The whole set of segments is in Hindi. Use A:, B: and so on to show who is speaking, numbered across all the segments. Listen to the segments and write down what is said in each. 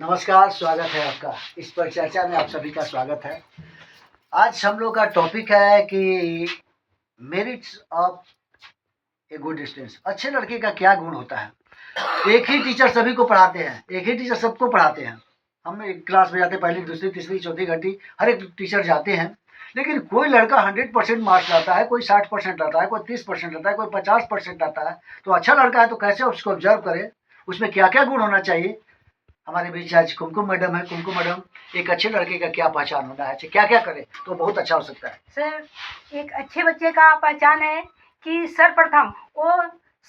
A: नमस्कार, स्वागत है आपका। इस पर चर्चा में आप सभी का स्वागत है। आज हम लोग का टॉपिक है कि merits of a good student. अच्छे लड़के का क्या गुण होता है। एक ही टीचर सभी को पढ़ाते हैं, एक ही टीचर सबको पढ़ाते हैं। हम एक क्लास में जाते हैं, पहली, दूसरी, तीसरी, चौथी घंटी हर एक टीचर जाते हैं, लेकिन कोई लड़का 100% मार्क्स लाता है, कोई 60% लाता है, कोई 30% लाता है, कोई 50% लाता है। तो अच्छा लड़का है तो कैसे उसको ऑब्जर्व करें, उसमें क्या क्या गुण होना चाहिए। हमारे बीच आज कुमकुम मैडम है। कुमकुम मैडम, एक अच्छे लड़के का क्या पहचान होना है, क्या क्या करे तो बहुत अच्छा हो सकता है।
B: सर, एक अच्छे बच्चे का पहचान है कि सर्वप्रथम वो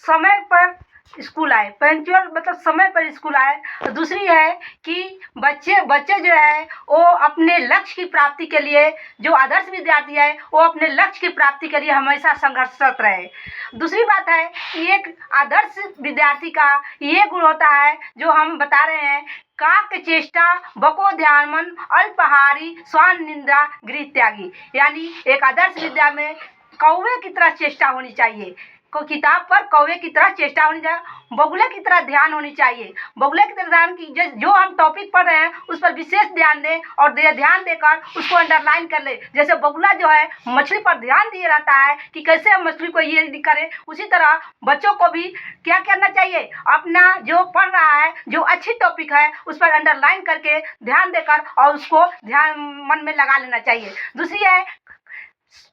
B: समय पर स्कूल आए, पंक्चुअल मतलब समय पर स्कूल आए। और दूसरी है कि बच्चे जो है वो अपने लक्ष्य की प्राप्ति के लिए, जो आदर्श विद्यार्थी है वो अपने लक्ष्य की प्राप्ति के लिए हमेशा संघर्षरत रहे। दूसरी बात है कि एक आदर्श विद्यार्थी का ये गुण होता है जो हम बता रहे हैं, काक चेष्टा बको ध्यान मन अल्पहारी स्वान निंदा गृह त्यागी। यानी एक आदर्श विद्या में कौवे की तरह चेष्टा होनी चाहिए, को किताब पर कौवे की तरह चेष्टा होनी चाहिए, बगुले की तरह ध्यान होनी चाहिए। बगुले की तरह ध्यान की जो हम टॉपिक पढ़ रहे हैं उस पर विशेष ध्यान दें और ध्यान देकर उसको अंडरलाइन कर ले। जैसे बगुला जो है मछली पर ध्यान दिए रहता है कि कैसे हम मछली को ये करें, उसी तरह बच्चों को भी क्या करना चाहिए, अपना जो पढ़ रहा है, जो अच्छी टॉपिक है उस पर अंडरलाइन करके ध्यान देकर और उसको ध्यान मन में लगा लेना चाहिए। दूसरी है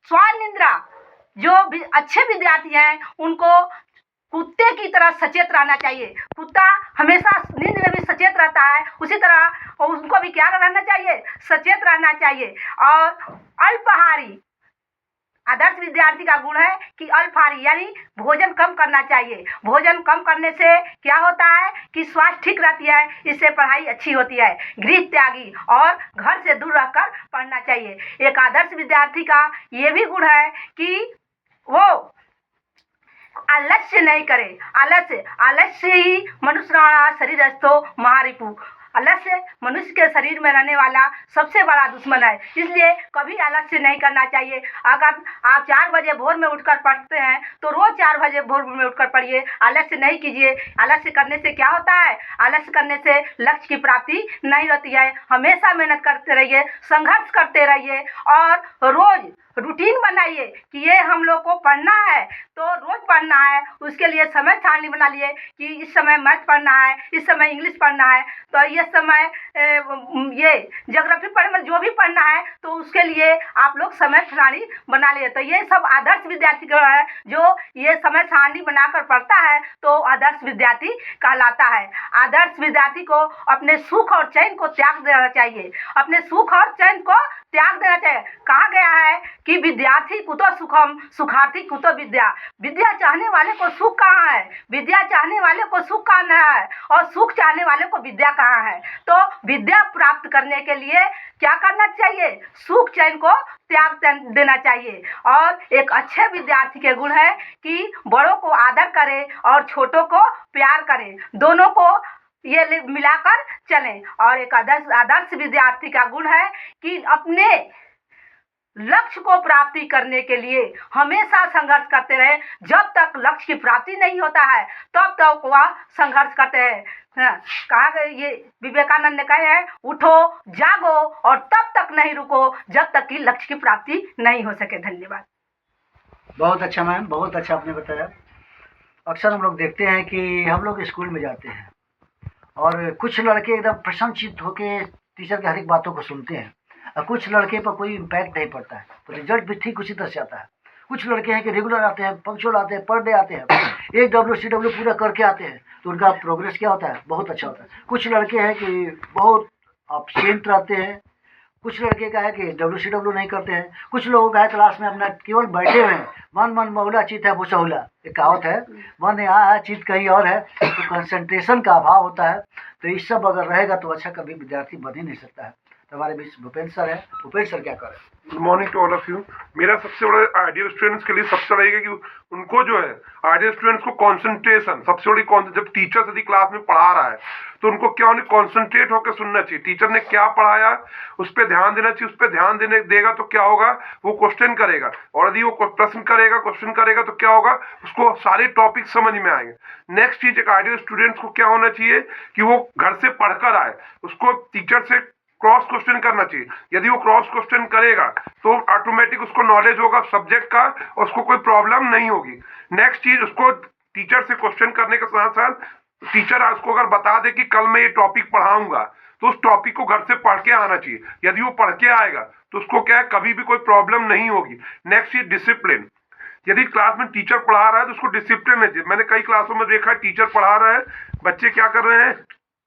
B: स्वान निंद्रा। जो भी अच्छे विद्यार्थी हैं उनको कुत्ते की तरह सचेत रहना चाहिए। कुत्ता हमेशा नींद में भी सचेत रहता है, उसी तरह उनको भी क्या रहना चाहिए, सचेत रहना चाहिए। और अल्पाहारी, आदर्श विद्यार्थी का गुण है कि अल्पाहारी यानी भोजन कम करना चाहिए। भोजन कम करने से क्या होता है कि स्वास्थ्य ठीक रहती है, इससे पढ़ाई अच्छी होती है। गृह त्यागी और घर से दूर रहकर पढ़ना चाहिए। एक आदर्श विद्यार्थी का ये भी गुण है कि वो आलस्य नहीं करे। आलस्य ही मनुष्य शरीर अस्तो महारिपु। आलस्य मनुष्य के शरीर में रहने वाला सबसे बड़ा दुश्मन है, इसलिए कभी आलस्य नहीं करना चाहिए। अगर आप 4 बजे भोर में उठकर पढ़ते हैं तो रोज 4 बजे भोर में उठकर पढ़िए, आलस्य नहीं कीजिए। आलस्य करने से क्या होता है, आलस्य करने से लक्ष्य की प्राप्ति नहीं होती है। हमेशा मेहनत करते रहिए, संघर्ष करते रहिए और रोज रूटीन बनाइए कि ये हम लोग को पढ़ना है तो रोज पढ़ना है। उसके लिए समय सारणी बना लिए कि इस समय मैथ पढ़ना है, इस समय इंग्लिश पढ़ना है, तो ये समय ये ज्योग्राफी पढ़ना, जो भी पढ़ना है तो उसके लिए आप लोग समय सारणी बना लिए। तो ये सब आदर्श विद्यार्थी का है, जो ये समय सारणी बनाकर पढ़ता है तो आदर्श विद्यार्थी कहलाता है। आदर्श विद्यार्थी को अपने सुख और चैन को त्याग देना चाहिए, अपने सुख और चैन को त्याग देना चाहिए। कहा गया है कि विद्यार्थी कुतो सुखम सुखार्थी कुतो विद्या। विद्या चाहने वाले को सुख कहाँ है, विद्या चाहने वाले को सुख कहाँ है और सुख चाहने वाले को विद्या कहाँ है। तो विद्या प्राप्त करने के लिए क्या करना चाहिए, सुख चैन को त्याग देना चाहिए। और एक अच्छे विद्यार्थी के गुण है कि बड़ों को आदर करे और छोटों को प्यार करे, दोनों को ये मिलाकर चलें। और एक आदर्श विद्यार्थी का गुण है कि अपने लक्ष्य को प्राप्ति करने के लिए हमेशा संघर्ष करते रहे। जब तक लक्ष्य की प्राप्ति नहीं होता है तब तक वह संघर्ष करते हैं। कहा गया, ये विवेकानंद ने कहे हैं, उठो जागो और तब तक नहीं रुको जब तक कि लक्ष्य की प्राप्ति नहीं हो सके। धन्यवाद।
A: बहुत अच्छा मैम, बहुत अच्छा आपने बताया। अक्सर हम लोग देखते हैं कि हम लोग स्कूल में जाते हैं और कुछ लड़के एकदम प्रसन्नचित्त होकर टीचर की हर एक बातों को सुनते हैं और कुछ लड़के पर कोई इम्पैक्ट नहीं पड़ता है, तो रिजल्ट भी ठीक उसी तरह से आता है। कुछ लड़के हैं कि रेगुलर आते हैं, पंक्चुअल आते हैं, पर डे आते हैं, एक WCW पूरा करके आते हैं, तो उनका प्रोग्रेस क्या होता है, बहुत अच्छा होता है। कुछ लड़के हैं कि बहुत अपसेंट रहते हैं, कुछ लड़के का है कि WCW नहीं करते हैं, कुछ लोगों का है क्लास में अपना केवल बैठे हुए हैं, मन मन मौला चित है भूसौला, एक कहावत है, मन यहाँ है चित कहीं और है। तो कंसंट्रेशन का अभाव होता है। तो इस सब अगर रहेगा तो अच्छा कभी विद्यार्थी बन ही नहीं सकता है। तो हमारे बीच भूपेंद्र सर है। भूपेंद्र सर क्या करें?
C: Good morning to all of you. मेरा सबसे बड़ा आइडियल स्टूडेंट्स के लिए सबसे बड़ा ये कि उनको जो है आइडियल स्टूडेंट्स को कंसंट्रेशन सबसे बड़ी जब टीचर यदि क्लास में पढ़ा रहा है तो उनको क्या उन्हें कंसंट्रेट होकर सुनना चाहिए। टीचर ने क्या पढ़ाया उस पर ध्यान देना चाहिए। उस पर ध्यान देने देगा तो क्या होगा, वो क्वेश्चन करेगा, और यदि वो प्रश्न करेगा क्वेश्चन करेगा तो क्या होगा, उसको सारे टॉपिक समझ में आएंगे। नेक्स्ट चीज, एक आइडियल स्टूडेंट्स को क्या होना चाहिए कि वो घर से पढ़कर आए, उसको टीचर से क्रॉस क्वेश्चन करना चाहिए। यदि वो क्रॉस क्वेश्चन करेगा तो ऑटोमेटिक उसको नॉलेज होगा सब्जेक्ट का और उसको कोई प्रॉब्लम नहीं होगी। नेक्स्ट चीज, उसको टीचर से क्वेश्चन करने के साथ साथ टीचर उसको अगर बता दे कि कल मैं ये टॉपिक पढ़ाऊंगा तो उस टॉपिक को घर से पढ़ के आना चाहिए। यदि वो पढ़ के आएगा तो उसको क्या है, कभी भी कोई प्रॉब्लम नहीं होगी। नेक्स्ट चीज, डिसिप्लिन। यदि क्लास में टीचर पढ़ा रहा है तो उसको डिसिप्लिन है। मैंने कई क्लासों में देखा है टीचर पढ़ा रहा है, बच्चे क्या कर रहे हैं,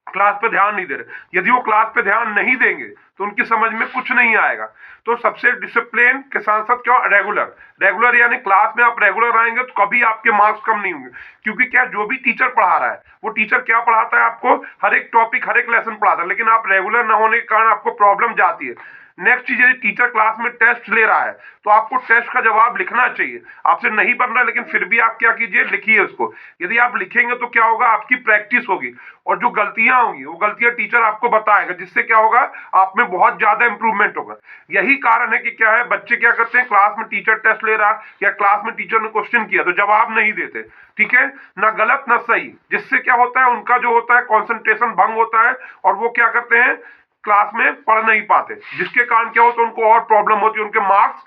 C: क्लास पे ध्यान नहीं दे रहे। यदि वो क्लास पे ध्यान नहीं देंगे तो उनकी समझ में कुछ नहीं आएगा। तो सबसे डिसिप्लिन के साथ साथ क्या, रेगुलर यानी क्लास में आप रेगुलर आएंगे तो कभी आपके मार्क्स कम नहीं होंगे। क्योंकि क्या, जो भी टीचर पढ़ा रहा है वो टीचर क्या पढ़ाता है, आपको हर एक टॉपिक हर एक लेसन पढ़ाता है, लेकिन आप रेगुलर ना होने के कारण आपको प्रॉब्लम जाती है। नेक्स्ट चीज, यदि टीचर क्लास में टेस्ट ले रहा है तो आपको टेस्ट का जवाब लिखना चाहिए। आपसे नहीं बन रहा लेकिन फिर भी आप क्या कीजिए, लिखिए उसको। यदि आप लिखेंगे तो क्या होगा, आपकी प्रैक्टिस होगी और जो गलतियां होंगी वो गलतियां टीचर आपको बताएगा, जिससे क्या होगा, आप में बहुत ज्यादा इंप्रूवमेंट होगा। यही कारण है कि क्या है, बच्चे क्या करते हैं, क्लास में टीचर टेस्ट ले रहा या क्लास में टीचर ने क्वेश्चन किया तो जवाब नहीं देते, ठीक है, ना गलत ना सही, जिससे क्या होता है, उनका जो होता है कॉन्सेंट्रेशन भंग होता है और वो क्या करते हैं, क्लास में पढ़ नहीं पाते, जिसके कारण क्या होता है, उनको और प्रॉब्लम होती है, उनके मार्क्स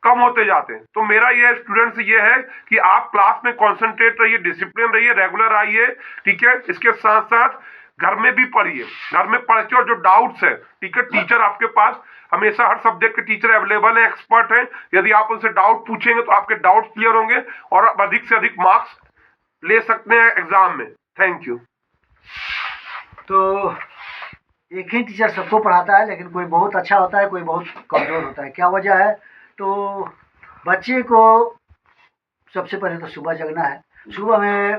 C: कम होते जाते हैं। तो मेरा ये स्टूडेंट्स ये है कि आप क्लास में कॉन्सेंट्रेट रहिए, डिसिप्लिन रहिए, रेगुलर आइए, ठीक है। इसके साथ साथ घर में भी पढ़िए, घर में पढ़ के और जो डाउट्स है, ठीक है, टीचर आपके पास हमेशा हर सब्जेक्ट के टीचर अवेलेबल है, एक्सपर्ट है। यदि आप उनसे डाउट पूछेंगे तो आपके डाउट क्लियर होंगे और आप अधिक से अधिक मार्क्स ले सकते हैं एग्जाम में। Thank you.
A: तो एक ही टीचर सबको पढ़ाता है, लेकिन कोई बहुत अच्छा होता है, कोई बहुत कमज़ोर होता है। क्या वजह है? तो बच्चे को सबसे पहले तो सुबह जगना है। सुबह में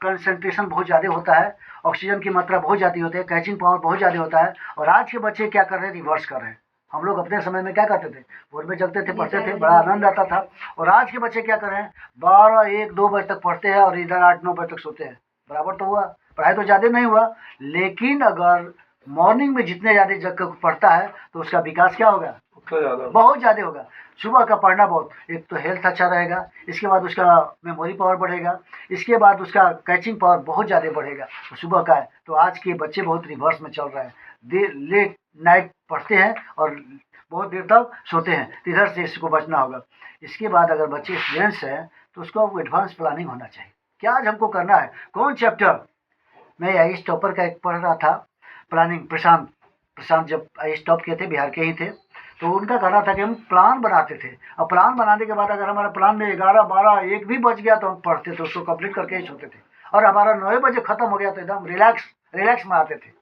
A: कंसंट्रेशन बहुत ज़्यादा होता है, ऑक्सीजन की मात्रा बहुत ज़्यादा होती है, कैचिंग पावर बहुत ज़्यादा होता है। और आज के बच्चे क्या कर रहे हैं, रिवर्स कर रहे हैं। हम लोग अपने समय में क्या करते थे, भोर में जगते थे, पढ़ते थे, बड़ा आनंद आता था। और आज के बच्चे क्या कर रहे हैं, 12, 1, 2 बजे तक पढ़ते हैं और इधर 8, 9 बजे तक सोते हैं। बराबर तो हुआ, पढ़ाई तो ज़्यादा नहीं हुआ, लेकिन अगर मॉर्निंग में जितने ज़्यादा जग कर पढ़ता है तो उसका विकास क्या होगा, बहुत ज़्यादा होगा। सुबह का पढ़ना बहुत, एक तो हेल्थ अच्छा रहेगा, इसके बाद उसका मेमोरी पावर बढ़ेगा, इसके बाद उसका कैचिंग पावर बहुत ज़्यादा बढ़ेगा। तो सुबह का है। तो आज के बच्चे बहुत रिवर्स में चल रहे हैं, देर लेट नाइट पढ़ते हैं और बहुत देर तक सोते हैं। तो इधर से इसको बचना होगा। इसके बाद अगर बच्चे स्टूडेंट्स हैं तो उसको एडवांस प्लानिंग होना चाहिए। क्या आज हमको करना है, कौन चैप्टर। मैं आईएएस टॉपर का एक पढ़ रहा था, प्लानिंग, प्रशांत जब आईएएस टॉप किए थे, बिहार के ही थे, तो उनका कहना था कि हम प्लान बनाते थे। और प्लान बनाने के बाद अगर हमारा प्लान में 11, 12, 1 भी बच गया तो हम पढ़ते थे, उसको कंप्लीट करके ही सोते थे। और हमारा 9 बजे खत्म हो गया तो एकदम रिलैक्स में आते थे।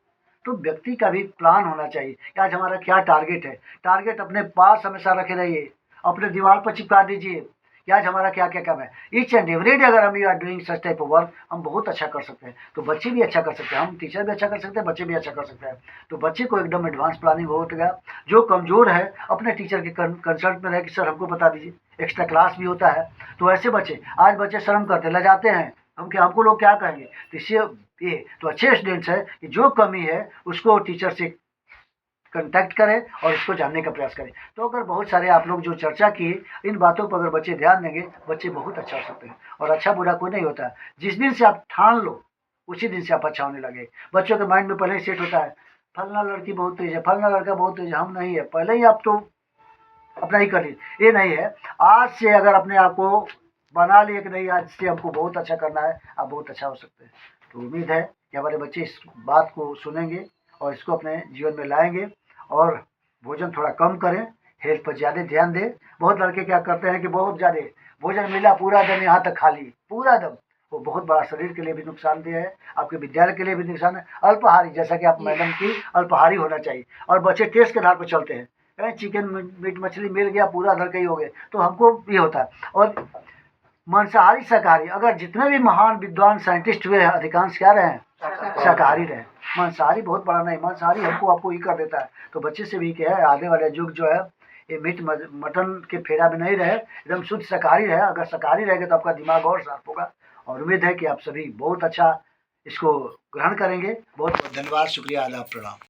A: तो व्यक्ति का भी प्लान होना चाहिए कि आज हमारा क्या टारगेट है। टारगेट अपने पास हमेशा रखे रहिए, अपने दीवार पर चिपका दीजिए कि आज हमारा क्या क्या काम है। ईच एंड एवरी डे अगर हम you are doing such type of work, हम बहुत अच्छा कर सकते हैं। तो बच्चे भी अच्छा कर सकते हैं, हम टीचर भी अच्छा कर सकते हैं, बच्चे भी अच्छा कर सकते हैं। तो बच्चे को एकदम एडवांस प्लानिंग हो गया। जो कमज़ोर है अपने टीचर के कंसल्ट में रहे कि सर हमको बता दीजिए, एक्स्ट्रा क्लास भी होता है। तो ऐसे बच्चे, आज बच्चे शर्म करते लजाते हैं, हमको लोग क्या कहेंगे। तो इससे ये तो अच्छे स्टूडेंट्स है कि जो कमी है उसको टीचर से कंटेक्ट करें और इसको जानने का प्रयास करें। तो अगर बहुत सारे आप लोग जो चर्चा किए, इन बातों पर अगर बच्चे ध्यान देंगे, बच्चे बहुत अच्छा हो सकते हैं। और अच्छा बुरा कोई नहीं होता है, जिस दिन से आप ठान लो उसी दिन से आप अच्छा होने लगे। बच्चों के माइंड में पहले ही सेट होता है, फलना लड़की बहुत तेज है, फलना लड़का बहुत तेज है, हम नहीं है, पहले ही आप तो अपना ही कर लीजिए। ये नहीं है, आज से अगर अपने आप को बना लिए कि नहीं आज से हमको बहुत अच्छा करना है, आप बहुत अच्छा हो सकते हैं। तो उम्मीद है कि हमारे बच्चे इस बात को सुनेंगे और इसको अपने जीवन में लाएंगे। और भोजन थोड़ा कम करें, हेल्थ पर ज़्यादा ध्यान दें। बहुत लड़के क्या करते हैं कि बहुत ज़्यादा भोजन मिला, पूरा दम यहाँ तक खा ली, पूरा दम, वो बहुत बड़ा शरीर के लिए भी नुकसानदेह है, आपके विद्यालय के लिए भी नुकसान है। अल्पाहारी, जैसा कि आप मैडम की, अल्पाहारी होना चाहिए। और बच्चे टेस्ट के आधार पर चलते हैं, चिकन मीट मछली मिल गया पूरा धर के ही हो गए, तो हमको ये होता है। और मांसाहारी शाकाहारी, अगर जितने भी महान विद्वान साइंटिस्ट हुए हैं, अधिकांश क्या रहे हैं, शाकाहारी रहे। मांसाहारी बहुत बड़ा नहीं, मांसाहारी हमको आपको ही कर देता है। तो बच्चे से भी क्या है, आने वाले युग जो है ये मीट मटन के फेरा में नहीं रहे, एकदम शुद्ध शाकाहारी रहे। अगर शाकाहारी रहेंगे तो आपका दिमाग और शार्प होगा, और उम्मीद है कि आप सभी बहुत अच्छा इसको ग्रहण करेंगे। बहुत बहुत धन्यवाद, शुक्रिया, आदाब, प्रणाम।